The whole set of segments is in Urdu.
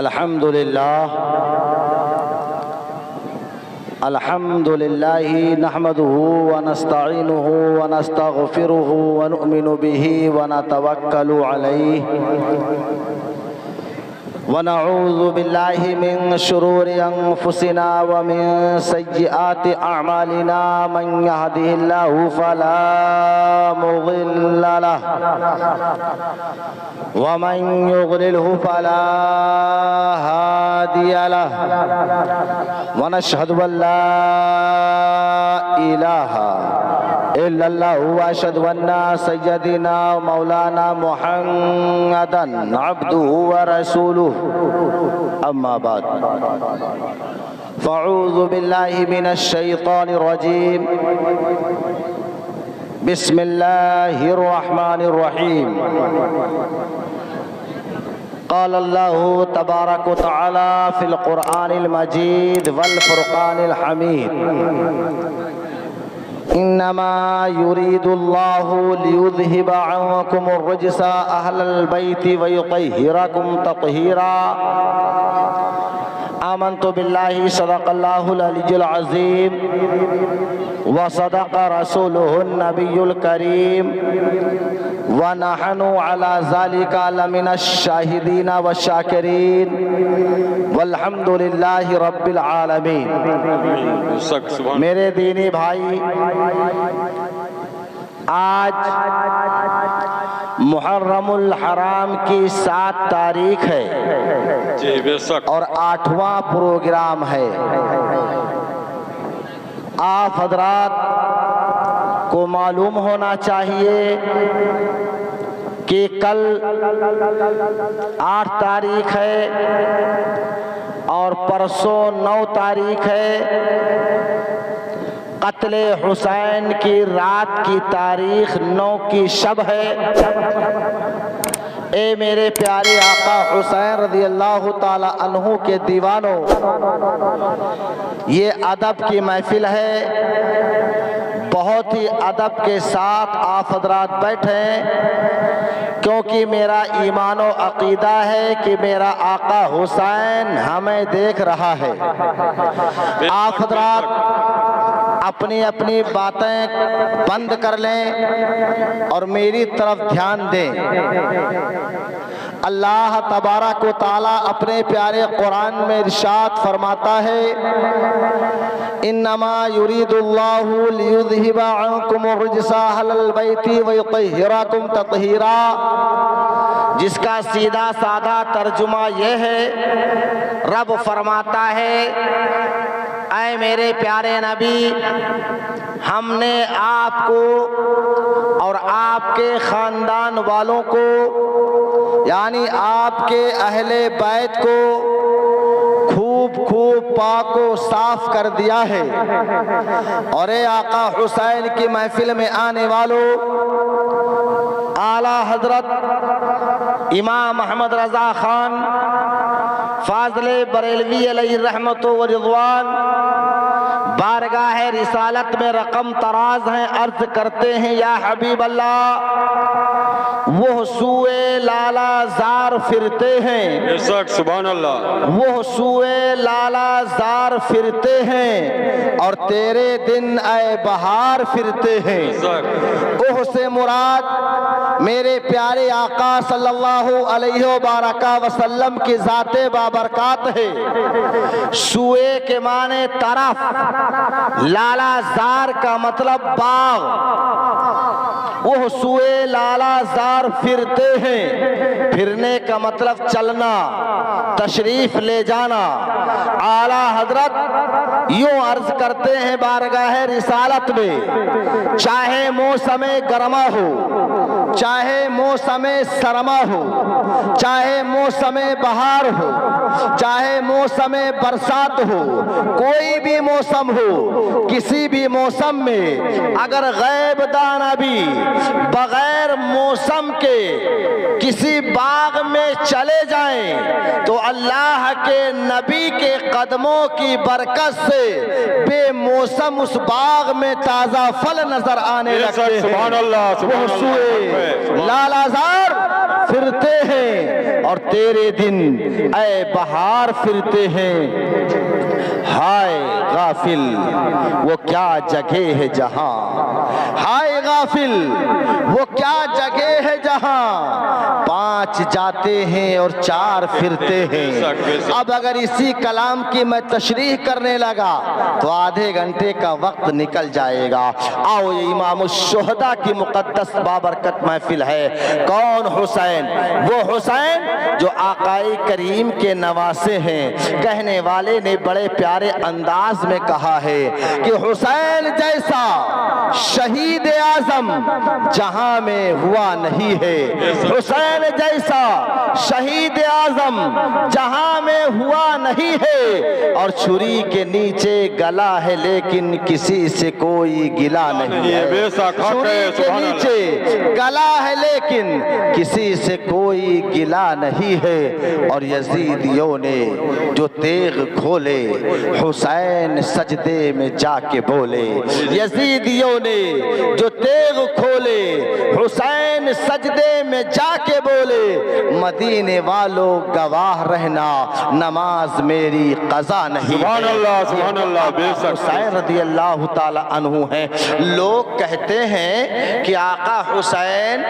الحمد لله نحمده ونستعينه ونستغفره ونؤمن به ونتوكل عليه ونعوذ بالله من شرور أنفسنا ومن سيئات أعمالنا من يهده الله فلا مضل له ومن يضلله فلا هادي له ونشهد أن لا إله إلا الله وأشهد أن سيدنا مولانا محمدا عبده ورسوله أما بعد فأعوذ بالله من الشيطان الرجيم بسم الله الرحمن الرحيم قال الله تبارك وتعالى في القرآن المجيد والفرقان الحميد إنما يريد الله ليذهب عنكم الرجس أهل البيت ويطهركم تطهيرا آمنت بالله صدق الله العلي العظيم وصدق رسوله النبي الكريم ونحن على ذلك لمن الشاهدين والشاكرين والحمد لله رب العالمين۔ میرے دینی بھائی، آج محرم الحرام کی 7 تاریخ ہے اور 8واں پروگرام ہے۔ آپ حضرات کو معلوم ہونا چاہیے کہ کل 8 تاریخ ہے اور پرسوں 9 تاریخ ہے۔ قتل حسین کی رات کی تاریخ 9 کی شب ہے۔ اے میرے پیارے آقا حسین رضی اللہ تعالی عنہ کے دیوانوں، یہ ادب کی محفل ہے، بہت ہی ادب کے ساتھ آپ حضرات بیٹھیں، کیونکہ میرا ایمان و عقیدہ ہے کہ میرا آقا حسین ہمیں دیکھ رہا ہے۔ آپ حضرات اپنی اپنی باتیں بند کر لیں اور میری طرف دھیان دیں۔ اللہ تبارک و تعالی اپنے پیارے قرآن میں ارشاد فرماتا ہے، انما یرید اللہ لیذہب عنکم الرجس اہل البیت ویطہرکم تطہیرا، جس کا سیدھا سادہ ترجمہ یہ ہے، رب فرماتا ہے اے میرے پیارے نبی، ہم نے آپ کو اور آپ کے خاندان والوں کو، یعنی آپ کے اہل بیت کو خوب پاک و صاف کر دیا ہے۔ اور اے آقا حسین کی محفل میں آنے والوں، اعلیٰ حضرت امام محمد رضا خان فاضل بریلوی علیہ رحمت و رضوان بارگاہ رسالت میں رقم طراز ہیں، عرض کرتے ہیں یا حبیب اللہ، وہ سوئے لالا زار پھرتے ہیں، سبحان اللہ، وہ سوئے لالا زار پھرتے ہیں اور تیرے دن اے بہار پھرتے ہیں۔ اوہ سے مراد میرے پیارے آقا صلی اللہ علیہ وبارکہ وسلم کی ذات بابرکات ہے۔ سوئے کے معنی طرف، لالا زار کا مطلب باغ، وہ سوئے لالا زار پھرتے ہیں، پھرنے کا مطلب چلنا، تشریف لے جانا۔ اعلیٰ حضرت یوں عرض کرتے ہیں بارگاہ رسالت میں، چاہے موسم گرما ہو، چاہے موسم سرما ہو، چاہے موسم بہار ہو، چاہے موسم برسات ہو، کوئی بھی موسم ہو، کسی بھی موسم میں اگر غیب دانا بھی بغیر موسم کے کسی باغ میں چلے جائیں تو اللہ کے نبی کے قدموں کی برکت سے بے موسم اس باغ میں تازہ پھل نظر آنے لگتے ہیں۔ سبحان اللہ، وہ سوئے لالا زار پھرتے ہیں اور تیرے دن اے بہار پھرتے ہیں۔ ہائے غافل وہ کیا جگہ ہے جہاں، ہائے غافل وہ کیا جگہ ہے جہاں 5 جاتے ہیں اور 4 پھرتے ہیں۔ اب اگر اسی کلام کی میں تشریح کرنے لگا تو آدھے گھنٹے کا وقت نکل جائے گا۔ آؤ یہ امام الشہداء کی مقدس بابرکت محفل ہے۔ کون حسین؟ وہ حسین جو آقا کریم کے نواسے ہیں۔ کہنے والے نے بڑے پیارے انداز میں کہا ہے کہ حسین جیسا شہید اعظم جہاں میں ہوا نہیں ہے، حسین جیسا شہید اعظم جہاں میں ہوا نہیں ہے، اور چھری کے نیچے گلا ہے لیکن کسی سے کوئی گلا نہیں ہے۔ چھری کے نیچے گلا ہے لیکن کسی سے کوئی گلا نہیں ہے۔ اور یزیدیوں نے جو تیغ کھولے حسین سجدے میں جا کے بولے، یزیدیوں نے جو تیغ کھولے حسین سجدے میں جا کے بولے، مدینے والوں گواہ رہنا نماز میری قضا نہیں۔ سبحان اللہ سبحان اللہ، بے شک حسین رضی اللہ تعالی عنہ ہیں۔ لوگ کہتے ہیں کہ آقا حسین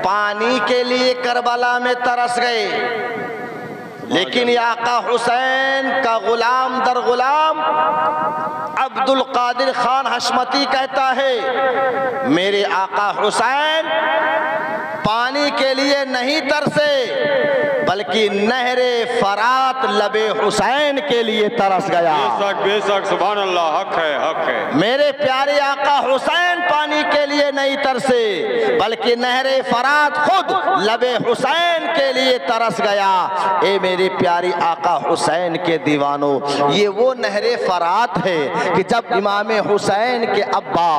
پانی کے لیے کربلا میں ترس گئے، لیکن یہ آقا حسین کا غلام در غلام عبد القادر خان حشمتی کہتا ہے میرے آقا حسین پانی کے لیے نہیں ترسے بلکہ نہر فرات لب حسین کے لیے ترس گیا۔ بے شک سبحان اللہ، حق ہے حق ہے۔ میرے پیارے آقا حسین پانی کے لیے نہیں ترسے بلکہ نہر فرات خود لب حسین کے لیے ترس گیا۔ اے میرے پیارے آقا حسین کے دیوانوں، یہ وہ نہر فرات ہے کہ جب امام حسین کے ابا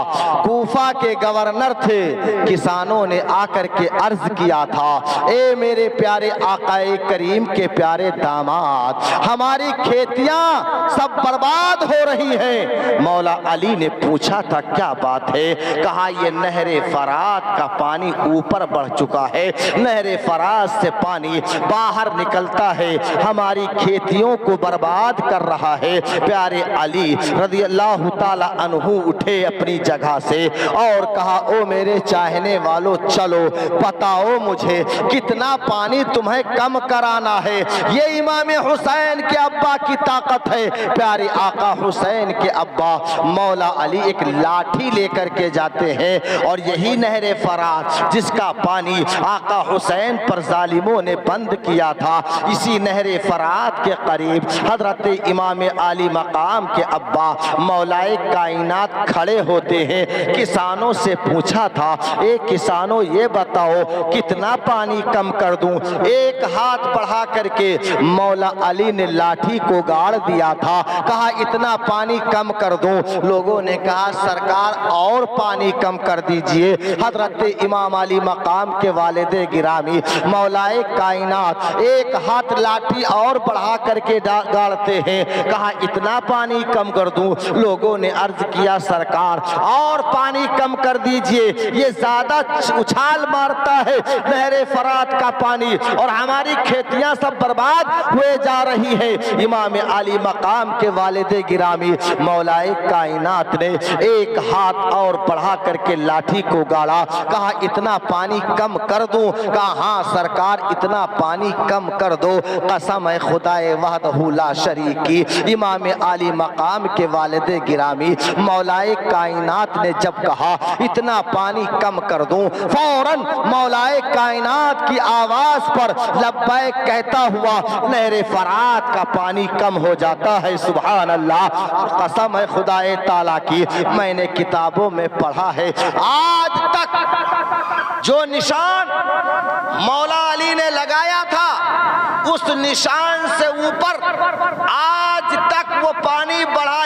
کوفہ کے گورنر تھے، کسانوں نے آ کر کے عرض کیا تھا اے میرے پیارے آقا کریم کے پیارے داماد، ہماری کھیتیاں سب برباد ہو رہی ہیں۔ مولا علی نے پوچھا تھا کیا بات ہے؟ کہا یہ نہر فرات کا پانی اوپر بڑھ چکا ہے، نہر فرات سے پانی باہر نکلتا ہے، ہماری کھیتیوں کو برباد کر رہا ہے۔ پیارے علی رضی اللہ تعالی عنہ اٹھے اپنی جگہ سے اور کہا او میرے چاہنے والوں، چلو بتاؤ مجھے کتنا پانی تمہیں کم کرانا ہے۔ یہ امام حسین کے ابا کی طاقت ہے۔ پیارے آقا حسین کے ابا مولا علی ایک لاٹھی لے کر کے جاتے ہیں اور یہی نہر فرات جس کا پانی آقا حسین پر ظالموں نے بند کیا تھا، اسی نہر فرات کے قریب حضرت امام عالی مقام کے ابا مولائے کائنات کھڑے ہوتے ہیں۔ کسانوں سے پوچھا تھا اے کسانوں یہ بتاؤ کتنا پانی کم کر دوں؟ ایک ہاتھ بڑھا کر کے مولا علی نے لاٹھی کو گاڑ دیا تھا، کہا اتنا پانی کم کر دوں؟ لوگوں نے کہا سرکار اور پانی کم کر دیجئے۔ حضرت امام علی مقام کے والد گرامی مولائے کائنات ایک ہاتھ لاٹھی اور بڑھا کر کے گاڑتے ہیں، کہا اتنا پانی کم کر دوں؟ لوگوں نے عرض کیا سرکار اور پانی کم کر دیجئے، یہ زیادہ اچھال مارتا ہے نہر فرات کا پانی اور ہماری کھیتیاں سب برباد ہوئے جا رہی ہیں۔ امام علی مقام کے والد گرامی مولائے کائنات نے ایک ہاتھ اور بڑھا کر کے لاٹھی کو گاڑا، کہا اتنا پانی کم کر دوں؟ کہا ہاں سرکار اتنا پانی کم کر دو۔ قسم ہے خدائے وحدہ لا شریک کی، امام علی مقام کے والد گرامی مولائے کائنات نے جب کہا اتنا پانی کم کر دوں، فوراً مولائے کائنات کی آواز پر لبیک کہتا ہوا نہر فرات کا پانی کم ہو جاتا ہے۔ سبحان اللہ، قسم ہے خدائے تعالیٰ کی، میں نے کتابوں میں پڑھا ہے آج تک جو نشان مولا علی نے لگایا تھا اس نشان سے اوپر آج تک وہ پانی بڑھا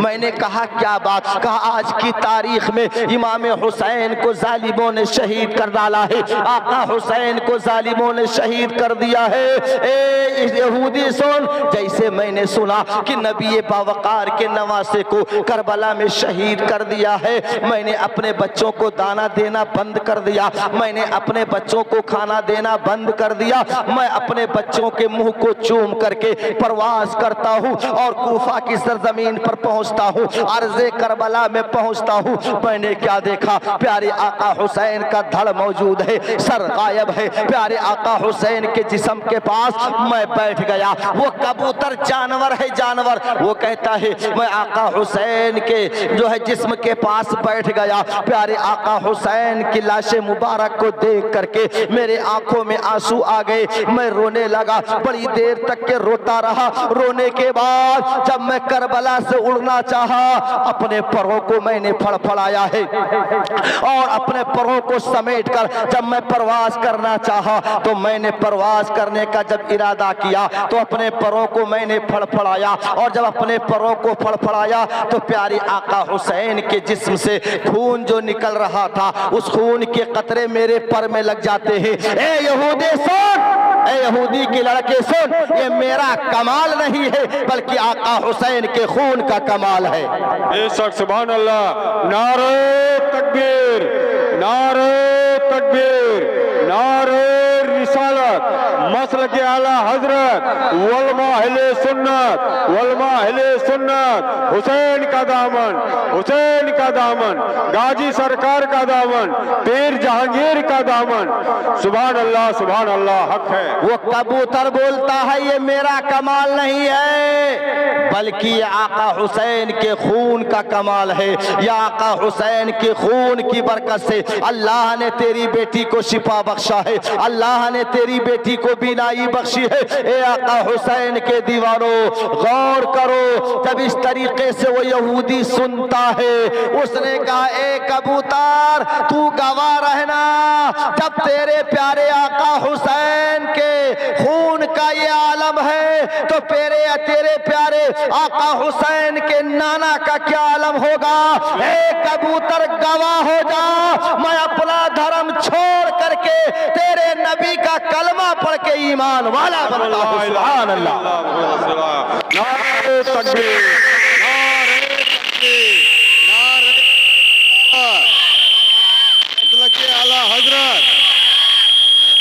میں نے کہا کیا بات؟ کہا آج کی تاریخ میں امام حسین کو ظالموں نے شہید کر ڈالا ہے, آقا حسین کو ظالموں نے شہید کر دیا ہے. اے یہودی سن, جیسے میں نے سنا کہ نبی باوقار کے نواسے کو کربلا میں شہید کر دیا ہے, میں نے اپنے بچوں کو دانا دینا بند کر دیا, میں نے اپنے بچوں کو کھانا دینا بند کر دیا. میں اپنے بچوں کے منہ کو چوم کر کے پرواز کرتا ہوں اور کوفہ کی سرزمین پر پہنچتا ہوں, عرض کربلا میں پہنچتا ہوں. میں نے کیا دیکھا؟ پیارے آقا حسین کا دھڑ موجود ہے, سر غائب ہے. پیارے آقا حسین کے جسم کے پاس میں بیٹھ گیا. وہ کبوتر جانور ہے, جانور. وہ کہتا ہے میں آقا حسین کے جو ہے جسم کے پاس بیٹھ گیا. پیارے آقا حسین کی لاش مبارک کو دیکھ کر کے میرے آنکھوں میں آنسو آ گئے. میں رونے لگا, بڑی دیر تک کے روتا رہا. رونے کے بعد جب میں کربلا سے اڑنا چاہا, اپنے پروں کو میں نے پھڑ پھڑایا ہے اور اپنے پروں کو سمیٹ کر جب میں پرواز کرنا چاہا تو میں نے پرواز کرنے کا جب ارادہ کیا تو اپنے پروں کو میں نے پھڑ پھڑایا, اور جب اپنے پروں کو پھڑ پھڑایا تو پیارے آقا حسین کے جسم سے خون جو نکل رہا تھا اس خون کے قطرے میرے پر میں لگ جاتے ہیں. اے یہودی سن, اے یہودی کے لڑکے سن, یہ میرا کمال نہیں ہے بلکہ آقا حسین کے خون کا کمال ہے. بے شک, سبحان اللہ. نعرہ تکبیر, نعرہ تکبیر, نعرہ رسالت, مسلک اعلی حضرت علماء اہل سنت, علماء اہل سنت. حسین کا دامن, حسین کا دامن, غازی سرکار کا دامن, پیر جہانگیر کا دامن. سبحان اللہ, سبحان اللہ, حق ہے. وہ کبوتر بولتا ہے یہ میرا کمال نہیں ہے بلکہ یہ آقا حسین کے خون کا کمال ہے. یہ آقا حسین کے خون کی برکت سے اللہ نے تیری بیٹی کو شفا بخشا ہے, اللہ نے تیری بیٹی کو بینائی بخشی ہے. اے آقا حسین کے دیوانوں, غور کرو. جب اس طریقے سے وہ یہودی سنتا ہے, اس نے کہا اے کبوتر تو گواہ رہنا, جب تیرے پیارے آقا حسین کے خون کا یہ عالم ہے تو تیرے پیارے آقا حسین کے نانا کا کیا عالم ہوگا. اے کبوتر گواہ ہو جا, میں اپنا دھرم چھوڑ کر کے تیرے نبی کا کلمہ پڑھ کے ایمان والا بنتا ہوں. سبحان اللہ. نعرہ تکبیر, نعرہ تکبیر, نعرہ مسلک اعلی حضرت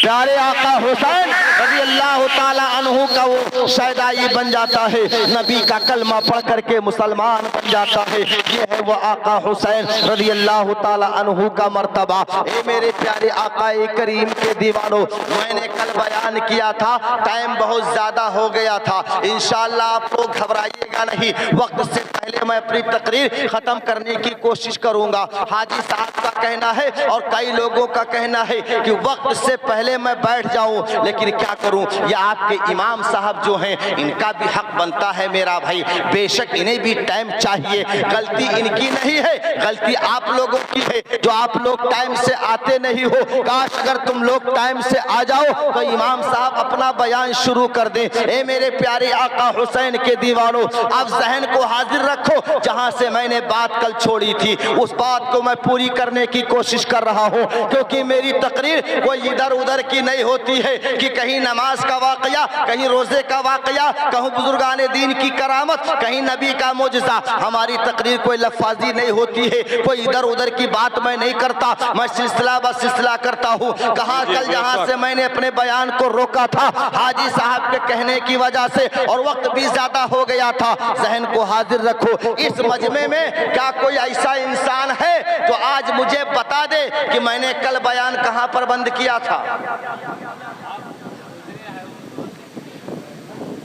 پیارے آقا حسین رضی اللہ تعالیٰ عنہ کا وہ شہدائی بن جاتا ہے, نبی کا کلمہ پڑھ کر کے مسلمان بن جاتا ہے. یہ ہے وہ آقا حسین رضی اللہ تعالیٰ عنہ کا مرتبہ. اے میرے پیارے آقا کریم کے دیوانوں, میں نے کل بیان کیا تھا, ٹائم بہت زیادہ ہو گیا تھا. انشاءاللہ آپ لوگ گھبرائیے گا نہیں, وقت سے پہلے میں اپنی تقریر ختم کرنے کی کوشش کروں گا. حاجی صاحب کا کہنا ہے اور کئی لوگوں کا کہنا ہے کہ وقت سے پہلے میں بیٹھ جاؤں, لیکن کیا کروں, یہ آپ کے امام صاحب جو ہیں ان کا بھی حق بنتا ہے میرا بھائی. بے شک انہیں بھی ٹائم چاہیے, غلطی ان کی نہیں ہے, غلطی آپ لوگوں کی ہے جو آپ لوگ ٹائم سے آتے نہیں ہو. کاش اگر تم لوگ ٹائم سے آ جاؤ تو امام صاحب اپنا بیان شروع کر دیں. اے میرے پیارے آقا حسین کے دیوانوں, آپ ذہن کو حاضر رکھو, جہاں سے میں نے بات کل چھوڑی تھی اس بات کو میں پوری کرنے کی کوشش کر رہا ہوں, کیونکہ میری تقریر کوئی ادھر ادھر کی نہیں ہوتی ہے کہ کہیں نماز کا واقعہ, کہیں روزے کا واقعہ, کہیں بزرگان دین کی کرامت, کہیں نبی کا معجزہ. ہماری تقریر کوئی لفاظی نہیں ہوتی ہے, کوئی ادھر ادھر کی بات میں نہیں کرتا, میں سلسلہ بس سلسلہ کرتا ہوں. کہاں کل جہاں سے میں نے اپنے بیان کو روکا تھا حاجی صاحب کے کہنے کی وجہ سے, اور وقت بھی زیادہ ہو گیا تھا. ذہن کو حاضر رکھو, اس مجمع میں کیا کوئی ایسا انسان ہے جو آج مجھے بتا دے کہ میں نے کل بیان کہاں پر بند کیا تھا؟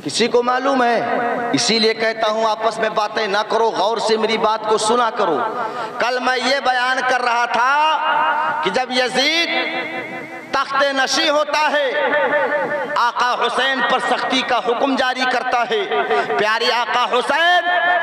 کسی کو معلوم ہے؟ اسی لیے کہتا ہوں آپس میں باتیں نہ کرو, غور سے میری بات کو سنا کرو. کل میں یہ بیان کر رہا تھا کہ جب یزید تخت نشی ہوتا ہے, آقا حسین پر سختی کا حکم جاری کرتا ہے. پیارے آقا حسین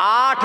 8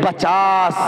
50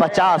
50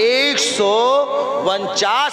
149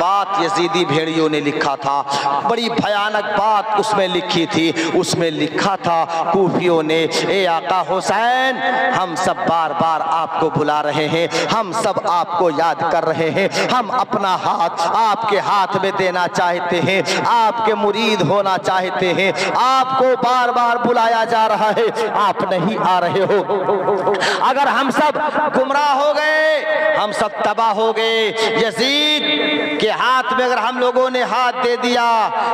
بات یزیدی بھیڑیوں نے لکھا تھا، بڑی بھیانک بات اس میں لکھی تھی۔ اس میں لکھا تھا کوفیوں نے، اے آقا حسین ہم سب بار بار آپ کو بلا رہے ہیں، ہم سب آپ کو یاد کر رہے ہیں، ہم اپنا ہاتھ آپ کے ہاتھ میں دینا چاہتے ہیں، آپ کے مرید ہونا چاہتے ہیں، آپ کو بار بار بلایا جا رہا ہے، آپ نہیں آ رہے ہو۔ اگر ہم سب گمراہ ہو گئے، ہم سب تباہ ہو گئے، یزید کے ہاتھ میں اگر ہم لوگوں نے ہاتھ دے دیا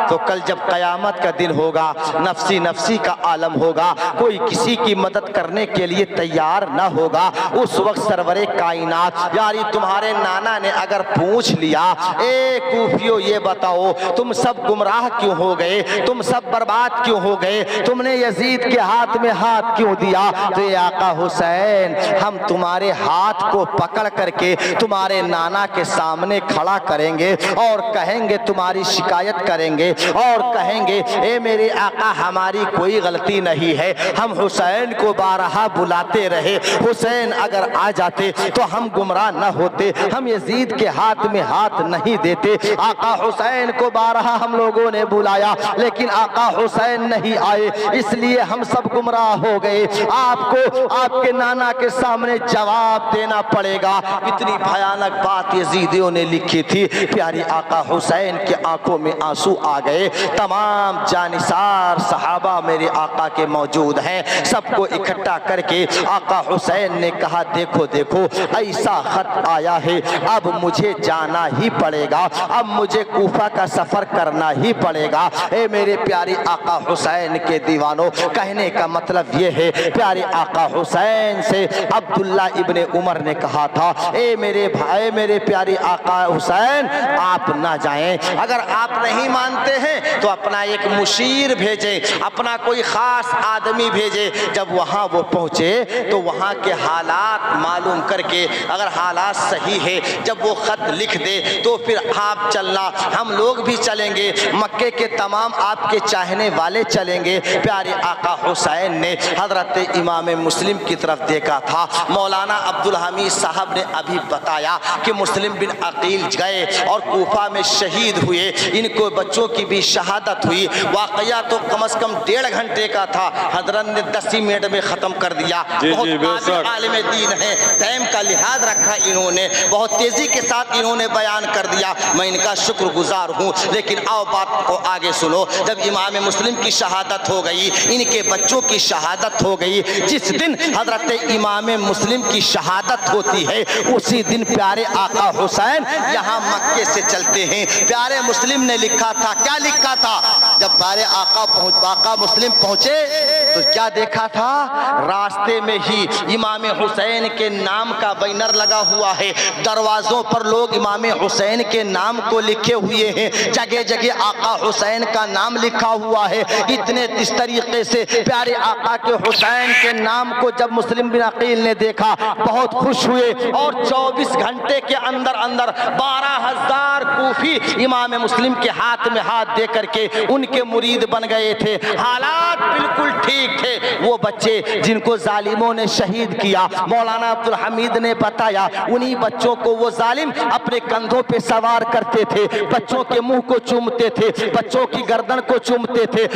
تو کل جب قیامت کا دن ہوگا، نفسی نفسی کا عالم ہوگا، کوئی کسی کی مدد کرنے کے لیے تیار نہ ہوگا، اس وقت سرور کائنات یعنی تمہارے نانا نے اگر پوچھ لیا، اے کوفیو یہ بتاؤ تم سب گمراہ کیوں ہو گئے، تم سب برباد کیوں ہو گئے، تم نے یزید کے ہاتھ میں ہاتھ کیوں دیا؟ تو اے آقا حسین ہم تمہارے ہاتھ کو پکڑ کر کے تمہارے نانا کے سامنے کھڑا کریں گے اور کہیں گے، تمہاری شکایت کریں گے اور کہیں گے، اے میرے آقا ہماری کوئی غلطی نہیں ہے، ہم حسین کو بارہا بلاتے رہے، حسین اگر آ جاتے تو ہم گمراہ نہ ہوتے، ہم یزید کے ہاتھ میں ہاتھ نہیں دیتے۔ آقا حسین کو بارہا ہم لوگوں نے بلایا لیکن آقا حسین نہیں آئے، اس لیے ہم سب گمراہ ہو گئے، آپ کو آپ کے نانا کے سامنے جواب دینا پڑے گا۔ اتنی بھیانک بات یزیدیوں نے لکھی تھی، پیاری آقا حسین کی آنکھوں میں آنسو آ گئے۔ تمام جانثار صحابہ میرے آقا کے موجود ہیں، سب کو اکٹھا کر کے آقا حسین نے کہا، دیکھو دیکھو ایسا خط آیا ہے، اب مجھے جانا ہی پڑے گا، اب مجھے کوفہ کا سفر کرنا ہی پڑے گا۔ اے میرے پیارے آقا حسین کے دیوانوں، کہنے کا مطلب یہ ہے، پیارے آقا حسین سے عبداللہ ابن عمر نے کہا تھا، اے میرے بھائی، میرے پیارے آقا حسین آپ نہ جائیں، اگر آپ نہیں مانتے ہیں تو اپنا ایک مشیر بھیجیں، اپنا کوئی خاص آدمی بھیجیں، جب وہاں وہ پہنچے تو وہاں کے حالات معلوم کر کے اگر حالات صحیح ہے جب وہ خط لکھ دے تو پھر آپ چلنا، ہم لوگ بھی چلیں گے، مکے کے تمام آپ کے چاہنے والے چلیں گے۔ پیارے آقا حسین نے حضرت امام مسلم کی طرف دیکھا تھا، مولانا عبدالحمید صاحب نے ابھی بتایا کہ مسلم بن عقیل گئے اور کوفہ میں شہید ہوئے، ان کو بچوں کی بھی شہادت ہوئی، واقعہ تو کم از کم 1.5 گھنٹے کا تھا، حضرت نے 10 منٹ میں ختم کر دیا۔ بہت قابل عالم دین ہے، ٹائم کا لحاظ رکھا انہوں نے، بہت تیزی کے ساتھ انہوں نے بیان کر دیا، میں ان کا شکر گزار ہوں۔ لیکن آؤ بات کو آگے سنو، جب امام مسلم کی شہادت ہو گئی، ان کے بچوں کی شہادت ہو گئی، جس دن حضرت امام مسلم کی شہادت ہوتی ہے اسی دن پیارے آقا حسین یہاں مکے سے چلتے ہیں۔ پیارے مسلم نے لکھا تھا، کیا لکھا تھا؟ جب پیارے آقا مسلم پہنچے تو کیا دیکھا تھا؟ راستے میں ہی امام حسین کے نام کا بینر لگا ہوا ہے، دروازوں پر لوگ امام حسین کے نام کو لکھے ہوئے ہیں، جگہ جگہ آقا حسین کا نام لکھا ہوا ہے۔ اتنے اس طریقے سے پیارے آقا کے حسین کے نام کو جب مسلم بن عقیل نے دیکھا بہت خوش ہوئے، اور 24 گھنٹے کے اندر 12,000 کوفی امام مسلم کے ہاتھ میں ہاتھ دے کر کے ان کے مرید بن گئے تھے۔ حالات بالکل ٹھیک تھے۔ وہ بچے جن کو ظالموں نے شہید کیا، مولانا عبدالحمید نے بتایا، انہی بچوں کو وہ ظالم اپنے کندھوں پہ سوار کرتے تھے، بچوں کے منہ کو چومتے تھے، بچوں کی گردن کو چومتے تھے،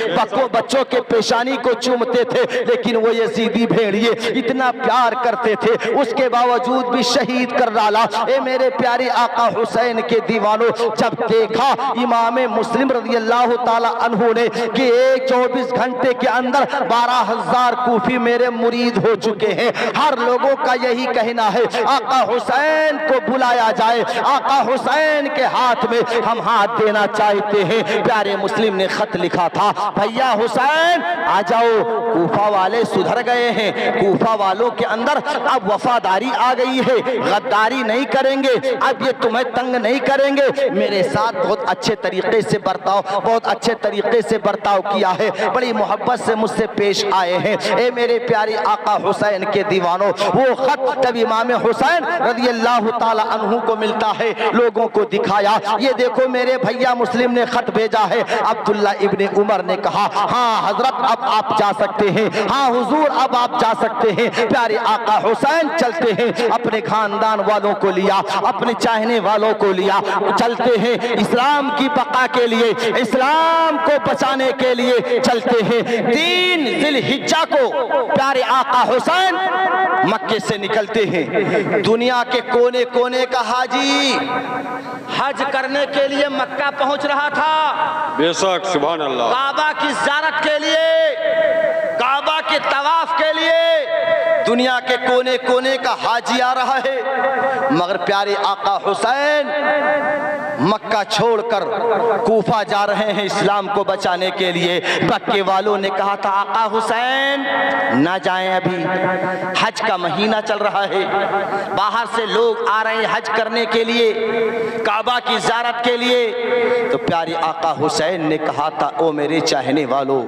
بچوں کے پیشانی کو چومتے تھے، لیکن وہ یزیدی بھیڑیے اتنا پیار کرتے تھے، اس کے باوجود بھی شہید کر ڈالا۔ اے میرے پیارے آقا حسین کے دیوانوں، جب دیکھا امام مسلم رضی اللہ تعالی عنہ نے کہ 24 گھنٹے کے اندر 12,000 کوفی میرے مرید ہو چکے ہیں، ہر لوگوں کا یہی کہنا ہے آقا حسین کو بلایا جائے، آقا حسین کے ہاتھ میں ہم ہاتھ دینا چاہتے ہیں۔ پیارے مسلم نے خط لکھا تھا، بھیا حسین آ جاؤ، کوفہ والے سدھر گئے ہیں، کوفہ والوں کے اندر اب وفاداری آ گئی ہے، غداری نہیں کریں گے، اب یہ تمہیں تنگ نہیں کریں گے، میرے ساتھ بہت اچھے طریقے سے برتاؤ، بہت اچھے طریقے سے برتاؤ کیا ہے, بڑی محبت سے مجھ سے پیش آئے ہیں. اے میرے پیارے آقا حسین کے دیوانوں, وہ خط جب امام حسین رضی اللہ تعالی عنہ کو ملتا ہے, لوگوں کو دکھایا, یہ دیکھو میرے بھیا مسلم نے خط بھیجا ہے. عبداللہ ابن عمر نے کہا ہاں حضرت اب آپ جا سکتے ہیں, ہاں حضور اب آپ جا سکتے ہیں. پیارے آقا حسین چلتے ہیں, اپنے خاندان والوں کو لیا, اپنے چاہنے والوں کو لیا, چلتے ہیں اسلام کی بقا کے لیے, اسلام کو بچانے کے لیے چلتے ہیں. 3 ذی الحجہ کو پیارے آقا حسین مکے سے نکلتے ہیں. دنیا کے کونے کونے کا حاجی حج کرنے کے لیے مکہ پہنچ رہا تھا, بے شک سبحان اللہ, کعبہ کی زیارت کے لیے, کعبہ کے طواف کے لیے دنیا کے کونے کونے کا حاجی آ رہا ہے. مگر پیارے آقا حسین مکہ چھوڑ کر کوفہ جا رہے ہیں اسلام کو بچانے کے لیے. مکے والوں نے کہا تھا آقا حسین نہ جائیں, ابھی حج کا مہینہ چل رہا ہے, باہر سے لوگ آ رہے ہیں حج کرنے کے لیے, کعبہ کی زیارت کے لیے. تو پیارے آقا حسین نے کہا تھا او میرے چاہنے والوں,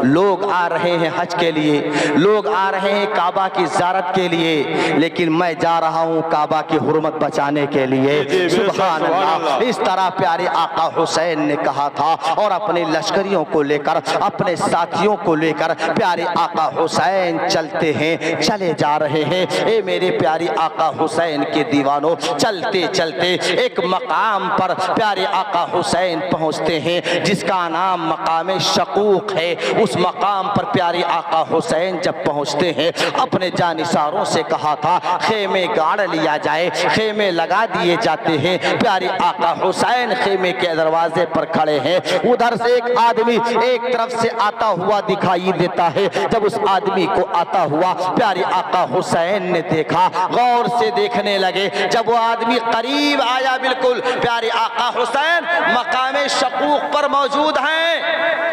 لوگ آ رہے ہیں حج کے لیے, لوگ آ رہے ہیں کعبہ کی زیارت کے لیے, لیکن میں جا رہا ہوں کعبہ کی حرمت بچانے کے لیے. سبحان اللہ. اس طرح پیارے آقا حسین نے کہا تھا, اور اپنے لشکریوں کو لے کر, اپنے ساتھیوں کو لے کر پیارے آقا حسین چلتے ہیں, چلے جا رہے ہیں. اے میرے پیارے آقا حسین کے دیوانوں, چلتے چلتے ایک مقام پر پیارے آقا حسین پہنچتے ہیں جس کا نام مقام شقوق ہے. اس مقام پر پیارے آقا حسین جب پہنچتے ہیں, اپنے جانثاروں سے کہا تھا خیمے گاڑ لیا جائے, خیمے لگا دیے جاتے ہیں. پیارے آقا حسین خیمے کے دروازے پر کھڑے ہیں. ادھر سے ایک آدمی ایک طرف سے آتا ہوا دکھائی دیتا ہے. جب اس آدمی کو آتا ہوا پیارے آقا حسین نے دیکھا, غور سے دیکھنے لگے. جب وہ آدمی قریب آیا, بالکل پیارے آقا حسین مقام شقوق پر موجود ہیں.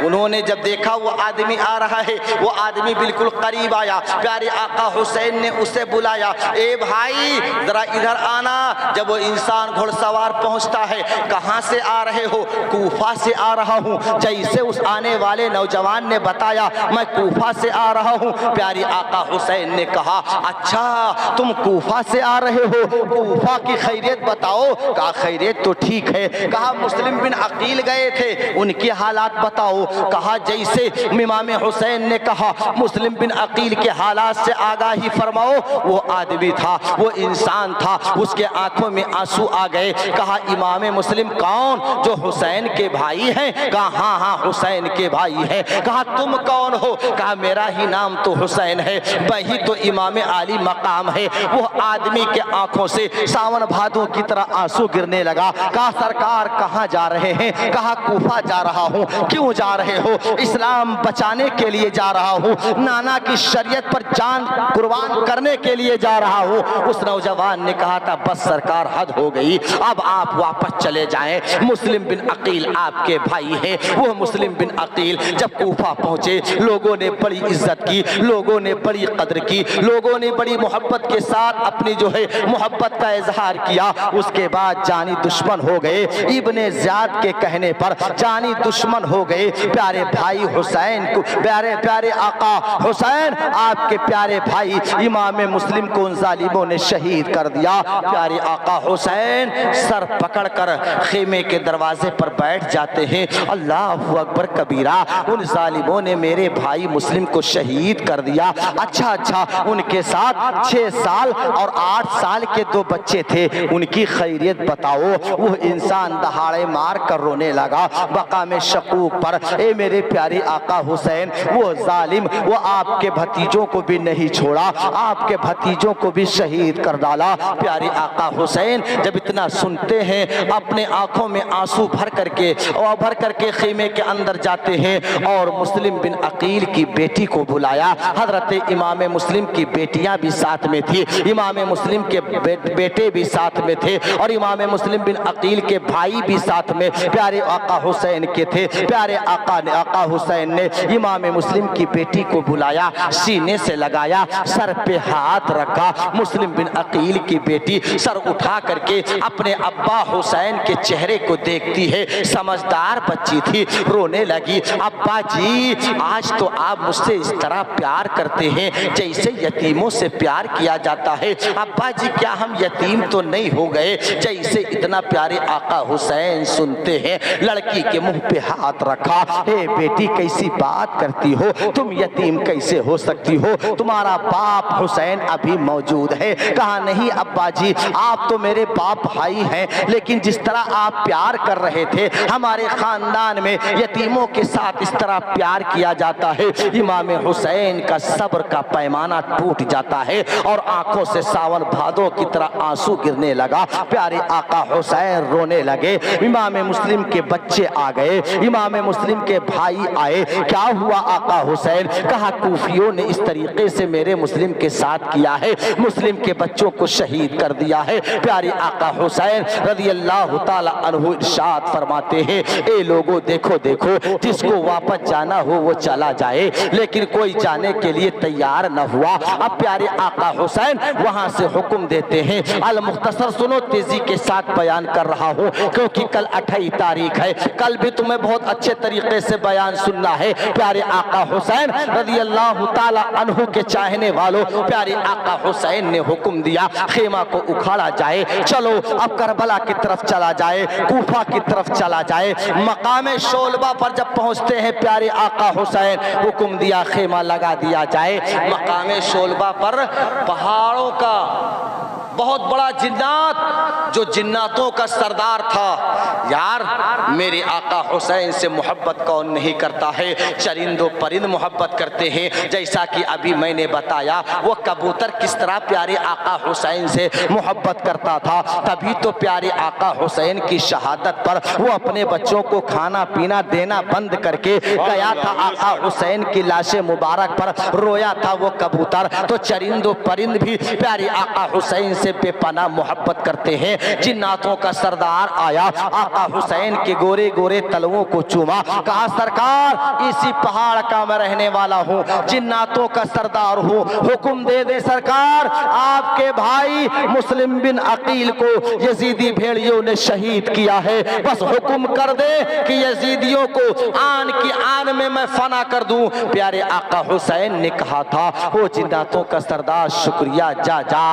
انہوں نے جب دیکھا وہ آدمی آ رہا ہے, وہ آدمی بالکل قریب آیا. پیارے آقا حسین نے اسے بلایا, اے بھائی ذرا ادھر آنا. جب وہ انسان گھوڑ سوار پہنچتا ہے, کہاں سے آ رہے ہو؟ کوفہ سے آ رہا ہوں. جیسے اس آنے والے نوجوان نے بتایا میں کوفہ سے آ رہا ہوں, پیارے آقا حسین نے کہا اچھا تم کوفہ سے آ رہے ہو, کوفہ کی خیریت بتاؤ. کہا خیریت تو ٹھیک ہے. کہا مسلم بن عقیل گئے تھے, ان کے حالات بتاؤ. کہا جیسے امام حسین نے کہا مسلم بن عقیل کے حالات سے آگاہی فرماؤ. وہ آدمی تھا, وہ انسان تھا, اس کے آنکھوں میں آنسو آ گئے. کہا امام مسلم کون؟ جو حسین کے بھائی ہیں. کہا ہاں ہاں حسین کے بھائی ہیں. کہا تم کون ہو؟ کہا میرا ہی نام تو حسین ہے, وہی تو امام عالی مقام ہے. وہ آدمی کے آنکھوں سے ساون بھادوں کی طرح آنسو گرنے لگا. کہا سرکار کہاں جا رہے ہیں؟ کہا کوفہ جا رہا ہوں. کیوں جا رہے ہو؟ اسلام بچانے کے لیے جا رہا ہوں, نانا کی شریعت پر جان قربان کرنے کے لیے جا رہا ہوں. اس نوجوان نے کہا تھا بس سرکار حد ہو گئی, اب آپ واپس چلے جائیں. مسلم بن عقیل آپ کے بھائی ہیں. وہ مسلم بن عقیل جب کوفہ پہنچے, لوگوں نے بڑی عزت کی, لوگوں نے بڑی قدر کی, لوگوں نے بڑی محبت کے ساتھ اپنی جو ہے محبت کا اظہار کیا. اس کے بعد جانی دشمن ہو گئے. ابن زیاد کے کہنے پر جانی دشمن ہو گئے. پیارے بھائی حسین کو, پیارے آقا حسین آپ کے پیارے بھائی امام مسلم کو ان ظالموں نے شہید کر دیا. پیارے آقا حسین سر پکڑ کر خیمے کے دروازے پر بیٹھ جاتے ہیں. اللہ اکبر کبیرہ, ان ظالموں نے میرے بھائی مسلم کو شہید کر دیا. اچھا ان کے ساتھ 6 سال اور 8 سال کے 2 بچے تھے, ان کی خیریت بتاؤ. وہ انسان دہاڑے مار کر رونے لگا مقام شقوق پر. اے میرے پیارے آقا حسین, وہ ظالم وہ آپ کے بھتیجوں کو بھی نہیں چھوڑا, آپ کے بھتیجوں کو بھی شہید کر ڈالا. پیارے آقا حسین جب اتنا سنتے ہیں, اپنے آنکھوں میں آنسو بھر کر کے خیمے کے اندر جاتے ہیں اور مسلم بن عقیل کی بیٹی کو بلایا. حضرت امام مسلم کی بیٹیاں بھی ساتھ میں تھی, امام مسلم کے بیٹے بھی ساتھ میں تھے, اور امام مسلم بن عقیل کے بھائی بھی ساتھ میں پیارے آقا حسین کے تھے. پیارے آقا حسین نے امام مسلم کی بیٹی کو بلایا, سینے سے لگایا, سر پہ ہاتھ رکھا. مسلم بن عقیل کی بیٹی سر اٹھا کر کے اپنے ابا حسین حسین کے چہرے کو دیکھتی ہے، سمجھدار بچی تھی، رونے لگی، ابا جی آج تو آپ مجھ سے اس طرح پیار کرتے ہیں جیسے یتیموں سے پیار کیا جاتا ہے، ابا جی کیا ہم یتیم تو نہیں ہو گئے جیسے اتنا پیارے آقا حسین سنتے ہیں۔ لڑکی کے منہ پہ ہاتھ رکھا، اے بیٹی کیسی بات کرتی ہو، تم یتیم کیسے ہو سکتی ہو، تمہارا باپ حسین ابھی موجود ہے۔ کہا نہیں ابا جی آپ تو میرے باپ بھائی ہیں، لیکن جس طرح آپ پیار کر رہے تھے ہمارے خاندان میں یتیموں کے ساتھ اس طرح پیار کیا جاتا ہے۔ امام حسین کا صبر کا پیمانہ ٹوٹ جاتا ہے اور آنکھوں سے ساون بھادو کی طرح آنسو گرنے لگا، پیارے آقا حسین رونے لگے۔ امام مسلم کے بچے آ گئے، امام مسلم کے بھائی آئے، کیا ہوا آقا حسین؟ کہا کوفیوں نے اس طریقے سے میرے مسلم کے ساتھ کیا ہے، مسلم کے بچوں کو شہید کر دیا ہے۔ پیارے آقا حسین رضی اللہ تعالی عنہ ارشاد فرماتے ہیں، اے لوگوں دیکھو دیکھو، جس کو واپس جانا ہو وہ چلا جائے، لیکن کوئی جانے کے لیے تیار نہ ہوا۔ اب پیارے آقا حسین وہاں سے حکم دیتے ہیں، المختصر سنو، تیزی کے ساتھ بیان کر رہا ہوں کیونکہ کل 28 تاریخ ہے، کل بھی تمہیں بہت اچھے طریقے سے بیان سننا ہے۔ پیارے آقا حسین رضی اللہ تعالی عنہ کے چاہنے والوں، پیارے آقا حسین نے حکم دیا خیمہ کو اکھاڑا جائے، چلو اب کربلا کی طرف چلا جائے، کوفہ کی طرف چلا جائے۔ مقام شولبہ پر جب پہنچتے ہیں پیارے آقا حسین حکم دیا خیمہ لگا دیا جائے۔ مقام شولبہ پر پہاڑوں کا بہت بڑا جنات، جو جناتوں کا سردار تھا، یار میرے آقا حسین سے محبت کون نہیں کرتا ہے، چرند و پرند محبت کرتے ہیں۔ جیسا کہ ابھی میں نے بتایا وہ کبوتر کس طرح پیارے آقا حسین سے محبت کرتا تھا، تبھی تو پیارے آقا حسین کی شہادت پر وہ اپنے بچوں کو کھانا پینا دینا بند کر کے گیا تھا، آقا حسین کی لاش مبارک پر رویا تھا وہ کبوتر۔ تو چرند و پرند بھی پیارے آقا حسین سے بے پناہ محبت کرتے ہیں۔ جناتوں کا سردار آیا، آقا حسین کے گورے گورے تلووں کو چوما، کہا سرکار اسی پہاڑ کا میں رہنے والا ہوں، جناتوں کا سردار ہوں، حکم دے دے سرکار، آپ کے بھائی مسلم بن عقیل کو یزیدی بھیڑیوں نے شہید کیا ہے، بس حکم کر دے کہ یزیدیوں کو آن کی آن میں فنا کر دوں۔ پیارے آقا حسین نے کہا تھا وہ جناتوں کا سردار شکریہ، جا جا،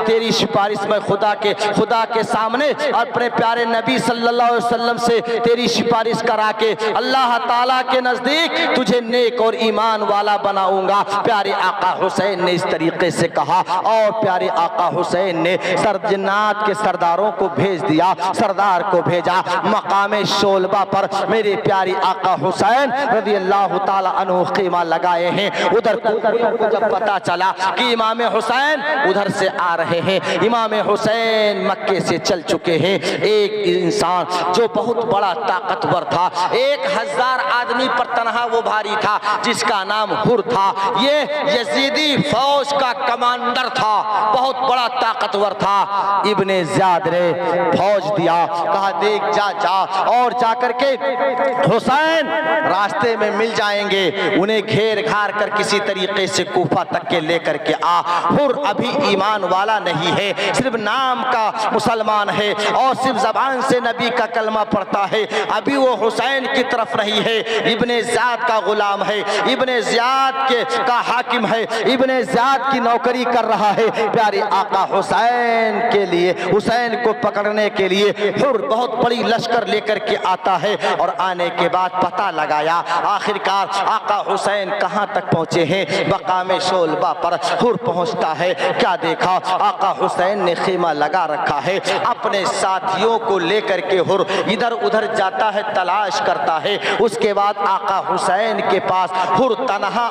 تیری سفارش میں خدا کے سامنے اپنے پیارے نبی صلی اللہ علیہ وسلم سے تیری سفارش کرا کے اللہ تعالیٰ کے نزدیک تجھے نیک اور ایمان والا بناؤں گا۔ پیارے آقا حسین نے اس طریقے سے کہا اور پیارے آقا حسین نے جنات کے سرداروں کو بھیج دیا، سردار کو بھیجا مقام شولبہ پر۔ میرے پیارے آقا حسین رضی اللہ تعالی عنہ خیمہ لگائے ہیں۔ ادھر کو جب پتا چلا کہ امام حسین ادھر سے آ رہے ہیں، امام حسین مکے سے چل چکے ہیں، ایک انسان جو بہت بڑا طاقتور تھا، 1000 آدمی پر تنہا وہ بھاری تھا، جس کا نام حر تھا، یہ یزیدی فوج کا کمانڈر تھا، بہت بڑا طاقتور تھا۔ ابن زیاد نے فوج دیا، کہا دیکھ جا اور جا کر کے حسین راستے میں مل جائیں گے، انہیں گھیر گھار کر کسی طریقے سے کوفہ تک کے لے کر کے آ۔ حر ابھی ایمان والا نہیں ہے، صرف نام کا مسلمان ہے اور صرف زبان سے نبی کا کلمہ پڑھتا ہے، ابھی وہ حسین کی طرف نہیں ہے، ابن زیاد کا غلام ہے، ابن زیاد کا حاکم ہے، ابن زیاد کی نوکری کر رہا ہے۔ پیارے آقا حسین کے لیے، حسین کو پکڑنے کے لیے حر بہت بڑی لشکر لے کر کے آتا ہے، اور آنے کے بعد پتہ لگایا آخرکار آقا حسین کہاں تک پہنچے ہیں، مقام شولبہ پر حر پہنچتا ہے۔ کیا دیکھا، آقا حسین نے خیمہ لگا رکھا ہے، اپنے ساتھیوں کو لے کر کے حر ادھر ادھر جاتا ہے، تلاش کرتا ہے۔ اس کے بعد آقا حسین کے پاس حر تنہا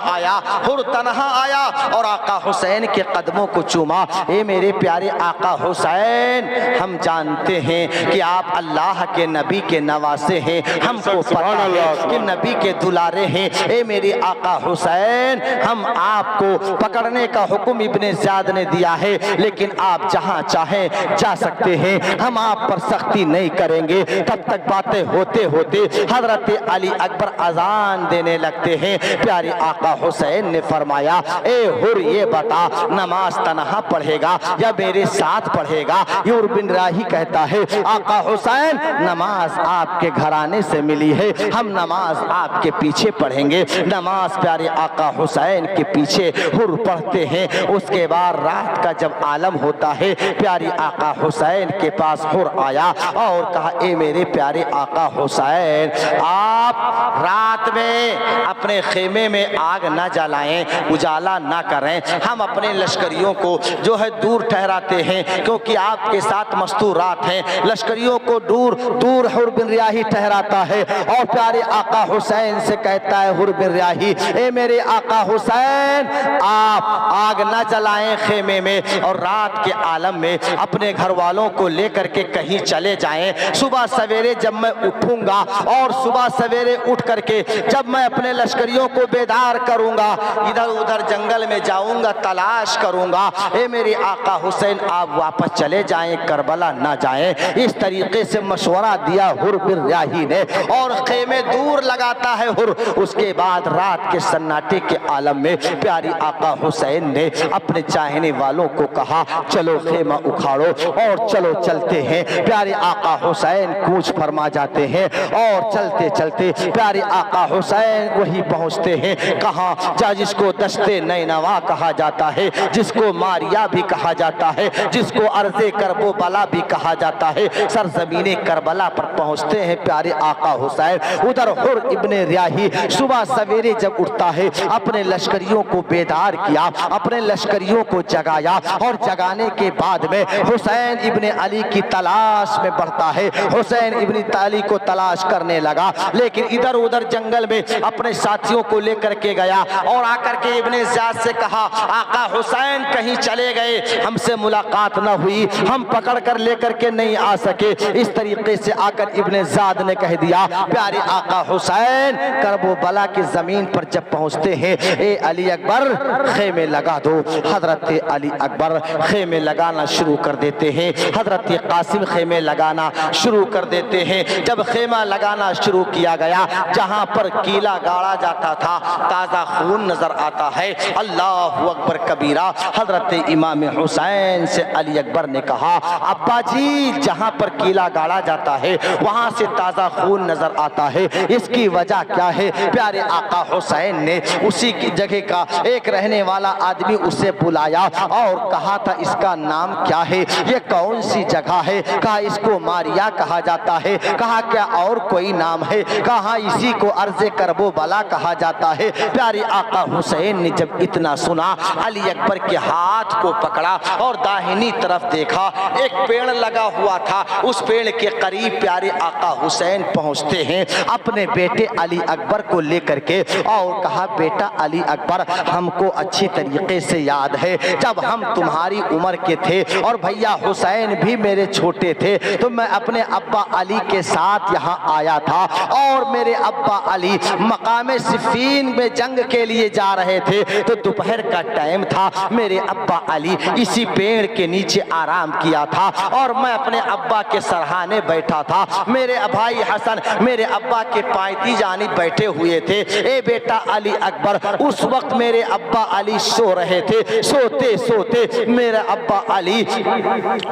آیا اور آقا حسین کے قدموں کو چوما۔ اے میرے پیارے آقا حسین، ہم جانتے ہیں کہ آپ اللہ کے نبی کے نواسے ہیں، ہم کو پتہ ہے کہ نبی کے دلارے ہیں۔ اے میرے آقا حسین، ہم آپ کو پکڑنے کا حکم ابن زیاد نے دیا ہے، لیکن آپ جہاں چاہیں جا سکتے ہیں، ہم آپ پر سختی نہیں کریں گے۔ تب تک باتیں ہوتے ہوتے حضرت علی اکبر اذان دینے لگتے ہیں۔ پیارے آقا حسین نے فرمایا، اے حر یہ بتا نماز تنہا پڑھے گا یا میرے ساتھ پڑھے گا؟ حر بن ریاحی کہتا ہے، آقا حسین نماز آپ کے گھرانے سے ملی ہے، ہم نماز آپ کے پیچھے پڑھیں گے۔ نماز پیارے آقا حسین کے پیچھے حر پڑھتے ہیں۔ اس کے بعد رات کا جب عالم ہوتا ہے، پیارے آقا حسین کے پاس حر آیا اور کہا، اے میرے پیارے آقا حسین، آپ رات میں اپنے خیمے میں آگ نہ جلائیں، اجالا نہ کریں، ہم اپنے لشکریوں کو جو ہے دور ٹھہراتے ہیں کیونکہ آپ کے ساتھ مستورات ہیں۔ لشکریوں کو دور دور حر بن ریاحی ٹھہراتا ہے اور پیارے آقا حسین سے کہتا ہے حر بن ریاحی، اے میرے آقا حسین، آپ آگ نہ جلائیں خیمے میں اور رات کے عالم میں اپنے گھر والوں کو لے کر کے کہیں چلے جائیں۔ صبح سویرے جب میں اٹھوں گا اور صبح سویرے اٹھ کر کے جب میں اپنے لشکریوں کو بیدار کروں گا، ادھر ادھر جنگل میں جاؤں گا، تلاش کروں گا، اے میرے آقا حسین آپ واپس چلے جائیں، کربلا نہ جائیں۔ اس طریقے سے مشورہ دیا حر بن ریاحی نے اور خیمے دور لگاتا ہے حر۔ اس کے بعد رات کے سناٹے کے عالم میں پیاری آقا حسین نے اپنے چاہنے والوں کو کہا، چلو خیمہ اکھاڑو اور چلو چلتے ہیں۔ پیارے آقا حسین کوچ فرما جاتے ہیں اور چلتے چلتے پیارے آقا حسین وہی پہنچتے ہیں کہاں جس کو دشت نینوا کہا جاتا ہے، جس کو ماریا بھی کہا جاتا ہے، جس کو ارض کرب و بلا بھی کہا جاتا ہے۔ سرزمین کربلا پر پہنچتے ہیں پیارے آقا حسین۔ ادھر حر ابن ریاحی صبح سویرے جب اٹھتا ہے، اپنے لشکریوں کو بیدار کیا، اپنے لشکریوں کو جگایا اور جگانے کے بعد میں حسین ابن علی کی تلاش میں بڑھتا ہے۔ حسین ابن علی کو تلاش کرنے لگا، لیکن ادھر ادھر جنگل میں اپنے ساتھیوں کو لے کر کے گیا اور آ کر کے ابن زیاد سے کہا، آقا حسین کہیں چلے گئے، ہم سے ملاقات نہ ہوئی، ہم پکڑ کر لے کر کے نہیں آ سکے۔ اس طریقے سے آ کر ابن زیاد نے کہہ دیا، پیارے آقا حسین کرب و بلا کی زمین پر جب پہنچتے ہیں، اے علی اکبر خیمے لگا دو۔ حضرت علی اکبر خیمے لگانا شروع کر دیتے ہیں، حضرت قاسم خیمے لگانا شروع کر دیتے ہیں۔ جب خیمہ لگانا شروع کیا گیا، جہاں پر کیلا گاڑا جاتا تھا تازہ خون نظر آتا ہے۔ اللہ اکبر کبیرہ۔ حضرت امام حسین سے علی اکبر نے کہا، ابا جی جہاں پر کیلا گاڑا جاتا ہے وہاں سے تازہ خون نظر آتا ہے، اس کی وجہ کیا ہے؟ پیارے آقا حسین نے اسی کی جگہ کا ایک رہنے والا آدمی اسے بلایا اور کہا تھا، اس کا نام کیا ہے؟ یہ کون سی جگہ ہے؟ کہا اس کو ماریا کہا جاتا ہے۔ کہا کیا اور کوئی نام ہے؟ کہا اسی کو ارض کرب و بلا کہا جاتا ہے۔ پیارے آقا حسین نے جب اتنا سنا، علی اکبر کے ہاتھ کو پکڑا اور داہنی طرف دیکھا، ایک پیڑ لگا ہوا تھا، اس پیڑ کے قریب پیارے آقا حسین پہنچتے ہیں اپنے بیٹے علی اکبر کو لے کر کے اور کہا، بیٹا علی اکبر ہم کو اچھی طریقے سے یاد ہے جب ہم تمہاری عمر کے تھے اور بھیا حسین بھی میرے چھوٹے تھے تو میں اپنے ابا علی کے ساتھ یہاں آیا تھا اور میرے ابا علی مقام صفین میں جنگ کے لیے جا رہے تھے تو دوپہر کا ٹائم تھا، میرے ابا علی اسی پیڑ کے نیچے آرام کیا تھا اور میں اپنے ابا کے سرہانے بیٹھا تھا، میرے بھائی حسن میرے ابا کے پائیں جانب بیٹھے ہوئے تھے۔ اے بیٹا علی اکبر اس وقت میرے ابا علی سو رہے تھے، سوتے سوتے میرے ابا علی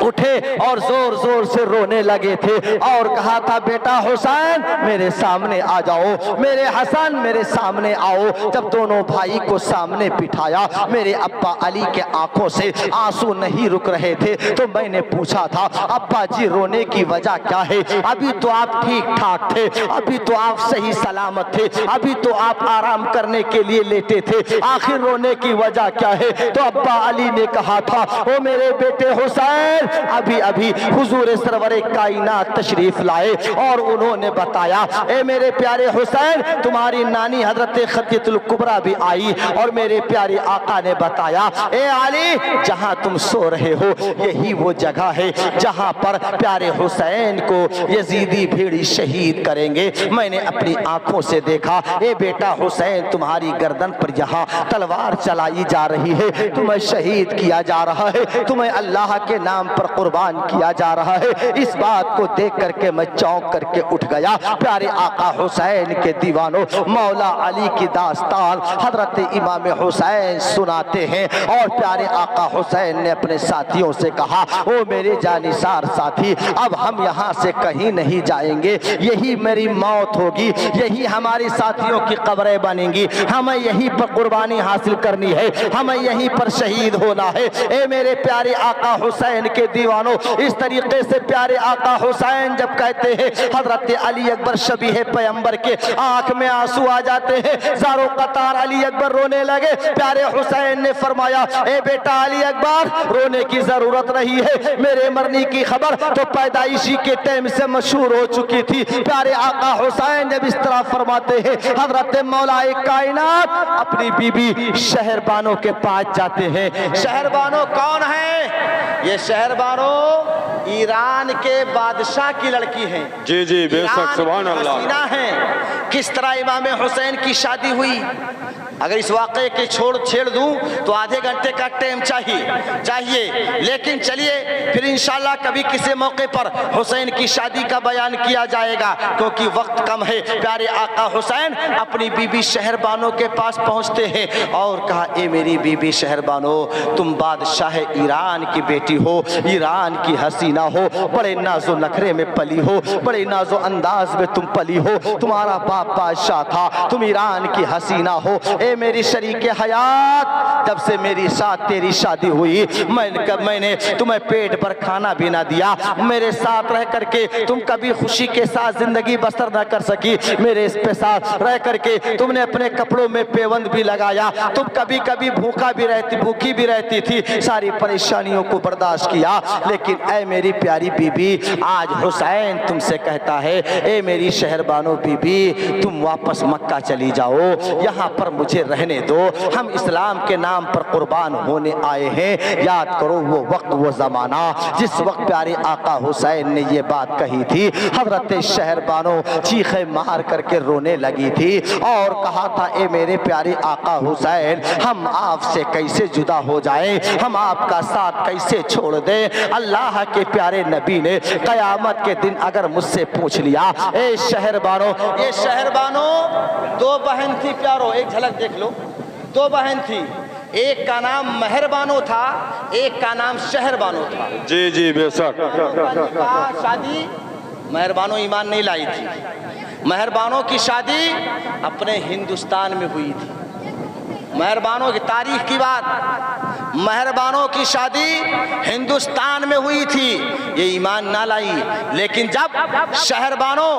اٹھے اور زور زور سے رونے لگے تھے اور کہا تھا، بیٹا حسین میرے سامنے آ جاؤ، میرے حسن میرے سامنے آؤ۔ جب دونوں بھائی کو سامنے بٹھایا، میرے ابا علی کے آنکھوں سے آنسو نہیں رک رہے تھے تو میں نے پوچھا تھا، ابا جی رونے کی وجہ کیا ہے؟ ابھی تو آپ ٹھیک ٹھاک تھے، ابھی تو آپ صحیح سلامت تھے، ابھی تو آپ آرام کرنے کے لیے لیٹے تھے، آخر رونے کی وجہ کیا ہے؟ تو ابا علی نے کہا تھا، او میرے بیٹے حسین ابھی ابھی حضور سرور کائنات تشریف لائے اور انہوں نے بتایا، اے میرے پیارے حسین تمہاری نانی حضرت خدیجہ الکبریٰ بھی آئی اور میرے پیارے آقا نے بتایا، اے علی جہاں تم سو رہے ہو یہی وہ جگہ ہے جہاں پر پیارے حسین کو یزیدی بھیڑی شہید کریں گے۔ میں نے اپنی آنکھوں سے دیکھا، اے بیٹا حسین تمہاری گردن پر یہاں تلوار چلائی جا رہی ہے، تمہیں شہید کیا جا جا رہا ہے، تمہیں اللہ کے نام پر قربان کیا جا رہا ہے۔ اس بات کو دیکھ کر کے میں چونک کر کے اٹھ گیا۔ پیارے آقا حسین کے دیوانوں، مولا علی کی داستان حضرت امام حسین سناتے ہیں، اور پیارے آقا حسین نے اپنے ساتھیوں سے کہا، او میرے جانثار ساتھی، اب ہم یہاں سے کہیں نہیں جائیں گے، یہی میری موت ہوگی، یہی ہماری ساتھیوں کی قبریں بنیں گی، ہمیں یہی پر قربانی حاصل کرنی ہے، ہمیں یہی پر شہید ہونا ہے۔ اے میرے پیارے آقا حسین کے دیوانوں، اس طریقے سے پیارے آقا حسین جب کہتے ہیں، حضرت علی اکبر شبیہ پیغمبر کے آنکھ میں آنسو آ جاتے ہیں، زارو قطار علی اکبر رونے لگے۔ پیارے حسین نے فرمایا، اے بیٹا علی اکبر، رونے کی ضرورت نہیں ہے، میرے مرنے کی خبر تو پیدائشی کے ٹائم سے مشہور ہو چکی تھی۔ پیارے آقا حسین جب اس طرح فرماتے ہیں، حضرت مولا کائنات اپنی بی بی شہربانو کے پاس جاتے ہیں۔ شہربانو کون ہے؟ یہ شہربانو ایران کے بادشاہ کی لڑکی ہیں۔ جی جی بے شک، سبحان اللہ۔ حسینہ ہیں۔ کس طرح امام حسین کی شادی ہوئی؟ اگر اس واقعے کے چھیڑ دوں تو آدھے گھنٹے کا ٹائم چاہیے، لیکن چلیے پھر انشاءاللہ کبھی کسی موقع پر حسین کی شادی کا بیان کیا جائے گا، کیونکہ وقت کم ہے۔ پیارے آقا حسین اپنی بی بی شہربانو کے پاس پہنچتے ہیں اور کہا، اے میری بی بی شہربانو، تم بادشاہ ایران کی بیٹی ہو، ایران کی حسینہ ہو، بڑے ناز و نخرے میں پلی ہو، بڑے ناز و انداز میں تم پلی ہو، تمہارا باپ بادشاہ تھا، تم ایران کی حسینہ ہو۔ اے میری شریک حیات، جب سے میری ساتھ تیری شادی ہوئی، میں نے تمہیں پیٹ پر کھانا بھی نہ دیا، میرے ساتھ رہ کر کے تم کبھی خوشی کے ساتھ زندگی بسر نہ کر سکی، میرے اس پہ ساتھ رہ کر کے تم نے اپنے کپڑوں میں پیوند بھی لگایا، تم کبھی کبھی بھوکی بھی رہتی تھی، ساری پریشانیوں کو برداشت کیا، لیکن اے میری پیاری بی بی، آج حسین تم سے کہتا ہے، اے میری شہربانو بی بی، تم واپس مکہ چلی جاؤ، یہاں پر مجھے رہنے دو، ہم اسلام کے نام پر قربان ہونے آئے ہیں۔ یاد کرو وہ وقت، وہ زمانہ جس وقت پیارے آقا حسین نے یہ بات کہی تھی، حضرت شہربانو چیخیں مار کر کے رونے لگی تھی اور کہا تھا، اے میرے پیارے آقا حسین، ہم آپ سے کیسے جدا ہو جائیں، ہم آپ کا ساتھ کیسے چھوڑ دیں۔ اللہ کے پیارے نبی نے قیامت کے دن اگر مجھ سے پوچھ لیا، اے شہربانو، یہ شہربانو دو بہن تھی پیارو، ایک جھلک دیکھ لو، دو بہن تھی، ایک کا نام مہربانو تھا، ایک کا نام شہربانو تھا۔ جی جی بے شک۔ شادی مہربانو ایمان نہیں لائی تھی، مہربانو کی شادی اپنے ہندوستان میں ہوئی تھی۔ مہربانو کی تاریخ کی بات، مہربانوں کی شادی ہندوستان میں ہوئی تھی، یہ ایمان نہ لائی، لیکن جب شہربانو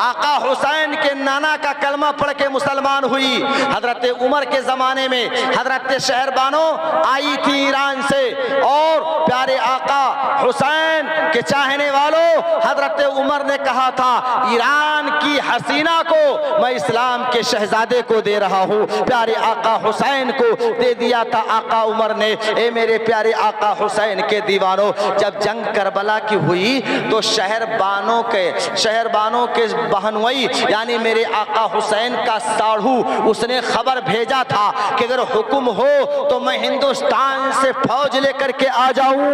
آقا حسین کے نانا کا کلمہ پڑھ کے مسلمان ہوئی، حضرت عمر کے زمانے میں حضرت شہربانو آئی تھی ایران سے، اور پیارے آقا حسین کے چاہنے والوں، حضرت عمر نے کہا تھا، ایران کی حسینہ کو میں اسلام کے شہزادے کو دے رہا ہوں۔ پیارے آقا حسین کو دے دیا تھا آقا عمر نے۔ اے میرے پیارے آقا حسین کے دیوانوں، جب جنگ کربلا کی ہوئی تو شہربانوں کے بہنوئی یعنی میرے آقا حسین کا ساڑھو، اس نے خبر بھیجا تھا کہ اگر حکم ہو تو میں ہندوستان سے فوج لے کر کے آ جاؤں،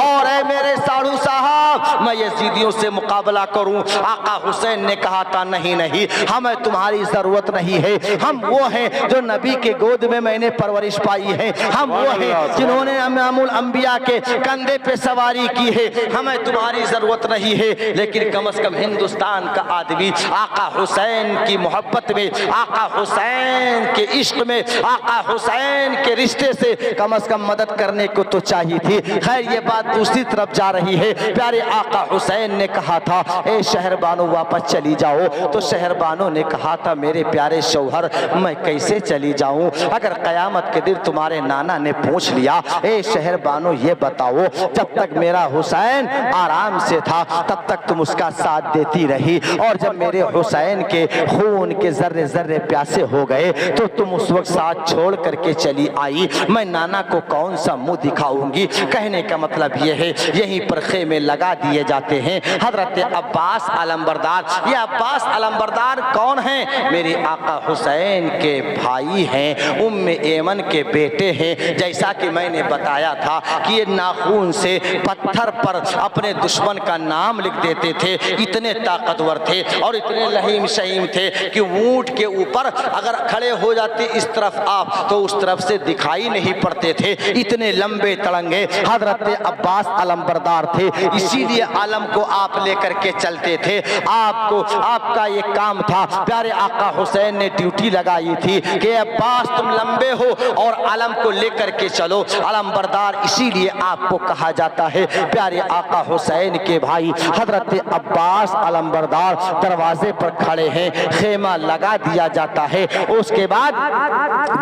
اور اے میرے ساڑھو صاحب میں یزیدیوں سے مقابلہ کروں۔ آقا حسین نے کہا تھا، نہیں نہیں، ہمیں تمہاری ضرورت نہیں ہے، ہم وہ ہیں جو نبی کے گود میں نے پرورش پائی ہے، ہم وہ ہیں جنہوں نے امام الانبیاء کے کندھے پہ سواری کی ہے، ہمیں تمہاری ضرورت نہیں ہے، لیکن کم از کم ہندوستان کا آدمی آقا حسین کی محبت میں، آقا حسین کے عشق میں، آقا حسین کے رشتے سے کم از کم مدد کرنے کو تو چاہیے تھی۔ خیر یہ بات دوسری طرف جا رہی ہے، پیارے آقا حسین نے کہا تھا، اے شہربانو واپس چلی جاؤ، تو شہربانو نے کہا تھا، میرے پیارے شوہر میں کیسے چلی جاؤں، اگر قیامت کے دن تمہارے نانا نے پوچھ لیا، اے شہربانو یہ بتاؤ، جب تک میرا حسین آرام سے تھا تب تک تم اس کا ساتھ دیتی رہی، اور جب میرے حسین کے خون کے ذرے ذرے پیاسے ہو گئے تو تم اس وقت ساتھ چھوڑ کر کے چلی آئی، میں نانا کو کون سا منہ دکھاؤں گی۔ کہنے کا مطلب یہ ہے، یہیں پر خیمے لگا دیے دیے جاتے ہیں۔ حضرت عباس علمبردار، یہ عباس علمبردار کون ہیں؟ میرے آقا حسین کے بھائی ہیں، ام ایمن کے بیٹے ہیں۔ جیسا کہ میں نے بتایا تھا کہ یہ ناخون سے پتھر پر اپنے دشمن کا نام لکھ دیتے تھے، اتنے طاقتور تھے اور اتنے لہیم شہیم تھے کہ اونٹ کے اوپر اگر کھڑے ہو جاتے اس طرف آپ تو اس طرف سے دکھائی نہیں پڑتے تھے، اتنے لمبے تڑنگے حضرت عباس علمبردار تھے۔ اسی لیے علم کو آپ لے کر کے چلتے تھے۔ آپ کا یہ کام تھا، پیارے آقا حسین نے ڈیوٹی لگائی تھی کہ عباس تم لمبے ہو اور علم کو لے کر کے چلو۔ علمبردار اسی لیے آپ کو کہا جاتا ہے پیارے آقا حسین کے بھائی حضرت عباس علمبردار دروازے پر کھڑے ہیں، خیمہ لگا دیا جاتا ہے۔ اس کے بعد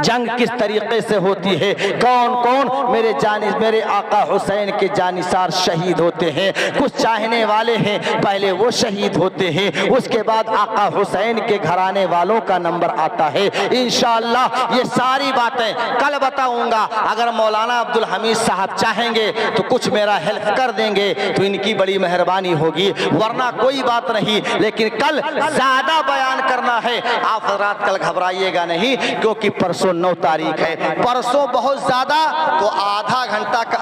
جنگ کس طریقے سے ہوتی ہے، کون کون میرے آقا حسین کے جانثار شہید ہوتے ہیں، کچھ چاہنے والے ہیں پہلے وہ شہید ہوتے ہیں، اس کے بعد آقا حسین کے گھرانے والوں کا نمبر آتا ہے۔ انشاءاللہ یہ ساری باتیں کل بتاؤں گا، اگر مولانا عبدالحمید صاحب چاہیں گے تو کچھ میرا ہیلپ کر دیں گے تو ان کی بڑی مہربانی ہوگی، ورنہ کوئی بات نہیں۔ لیکن کل زیادہ بیان کرنا ہے، آپ حضرات کل گھبرائیے گا نہیں، کیونکہ پرسوں 9 تاریخ ہے، پرسوں بہت زیادہ تو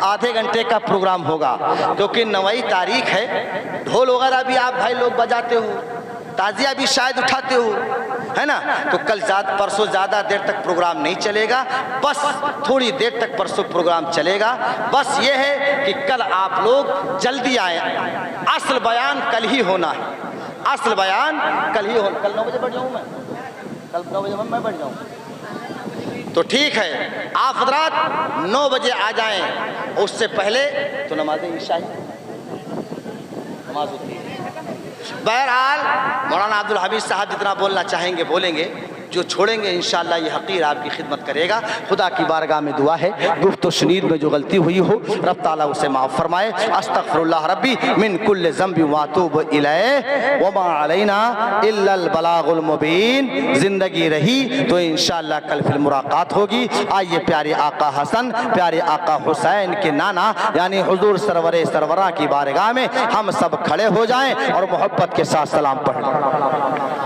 آدھے گھنٹے کا پروگرام ہوگا، کیونکہ 9 تاریخ ہے۔ ڈھول وغیرہ بھی آپ بھائی لوگ بجاتے ہو، تازیہ بھی شاید اٹھاتے ہو، ہے نا؟ تو کل پرسوں زیادہ دیر تک پروگرام نہیں چلے گا، بس تھوڑی دیر تک پرسوں پروگرام چلے گا۔ بس یہ ہے کہ کل آپ لوگ جلدی آئیں، اصل بیان کل ہی ہونا ہے، اصل بیان کل ہی ہونا۔ کل 9 بجے بیٹھ جاؤں میں، کل 9 بجے میں بیٹھ جاؤں تو ٹھیک ہے، آپ حضرات 9 بجے آ جائیں، اس سے پہلے تو نماز عشاء نماز ہوتی ہے۔ بہرحال مولانا عبدالحمید صاحب جتنا بولنا چاہیں گے بولیں گے، جو چھوڑیں گے انشاءاللہ یہ حقیر آپ کی خدمت کرے گا۔ خدا کی بارگاہ میں دعا ہے گفت و شنید میں جو غلطی ہوئی ہو رب تعالیٰ اسے معاف فرمائے۔ استغفر اللہ ربی من کل ذنب واتوب الیہ وما علینا الا البلاغ المبین۔ زندگی رہی تو انشاءاللہ کل پھر ملاقات ہوگی۔ آئیے پیارے آقا حسن، پیارے آقا حسین کے نانا یعنی حضور سروراں کی بارگاہ میں ہم سب کھڑے ہو جائیں اور محبت کے ساتھ سلام پڑھ لیں۔